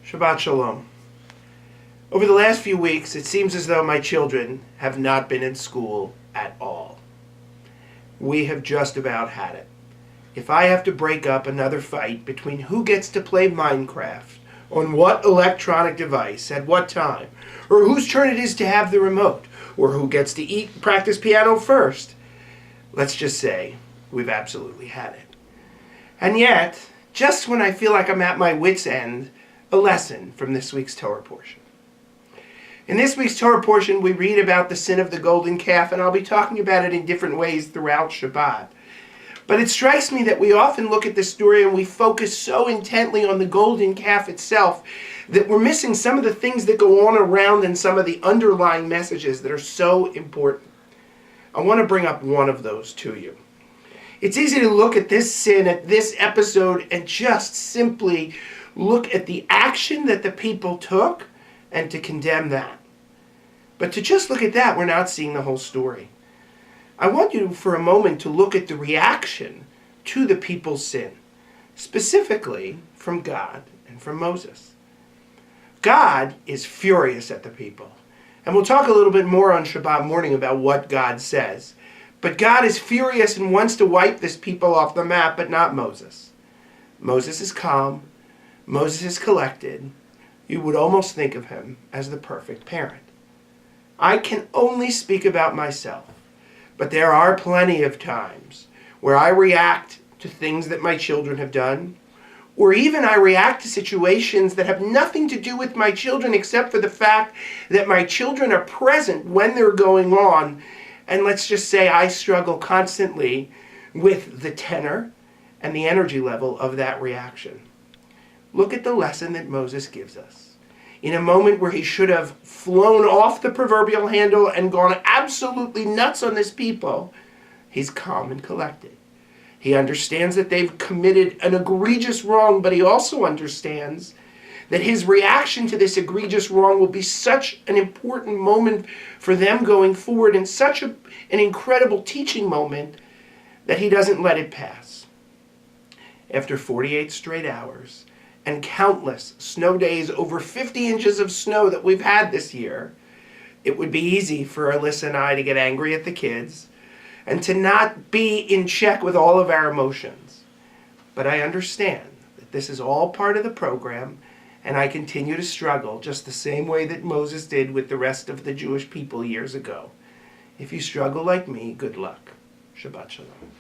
Shabbat Shalom. Over the last few weeks, it seems as though my children have not been in school at all. We have just about had it. If I have to break up another fight between who gets to play Minecraft on what electronic device at what time, or whose turn it is to have the remote, or who gets to practice piano first, let's just say we've absolutely had it. And yet, just when I feel like I'm at my wit's end, a lesson from this week's Torah portion. In this week's Torah portion, we read about the sin of the golden calf, and I'll be talking about it in different ways throughout Shabbat. But it strikes me that we often look at this story and we focus so intently on the golden calf itself that we're missing some of the things that go on around and some of the underlying messages that are so important. I want to bring up one of those to you. It's easy to look at this sin, at this episode, and just simply look at the action that the people took and to condemn that. But to just look at that, we're not seeing the whole story. I want you for a moment to look at the reaction to the people's sin, specifically from God and from Moses. God is furious at the people. And we'll talk a little bit more on Shabbat morning about what God says. But God is furious and wants to wipe this people off the map, but not Moses. Moses is calm. Moses is collected. You would almost think of him as the perfect parent. I can only speak about myself, but there are plenty of times where I react to things that my children have done, or even I react to situations that have nothing to do with my children except for the fact that my children are present when they're going on, and let's just say I struggle constantly with the tenor and the energy level of that reaction. Look at the lesson that Moses gives us. In a moment where he should have flown off the proverbial handle and gone absolutely nuts on this people, he's calm and collected. He understands that they've committed an egregious wrong, but he also understands that his reaction to this egregious wrong will be such an important moment for them going forward and such an incredible teaching moment that he doesn't let it pass. After 48 straight hours, and countless snow days, over 50 inches of snow that we've had this year, it would be easy for Alyssa and I to get angry at the kids and to not be in check with all of our emotions. But I understand that this is all part of the program, and I continue to struggle just the same way that Moses did with the rest of the Jewish people years ago. If you struggle like me, good luck. Shabbat Shalom.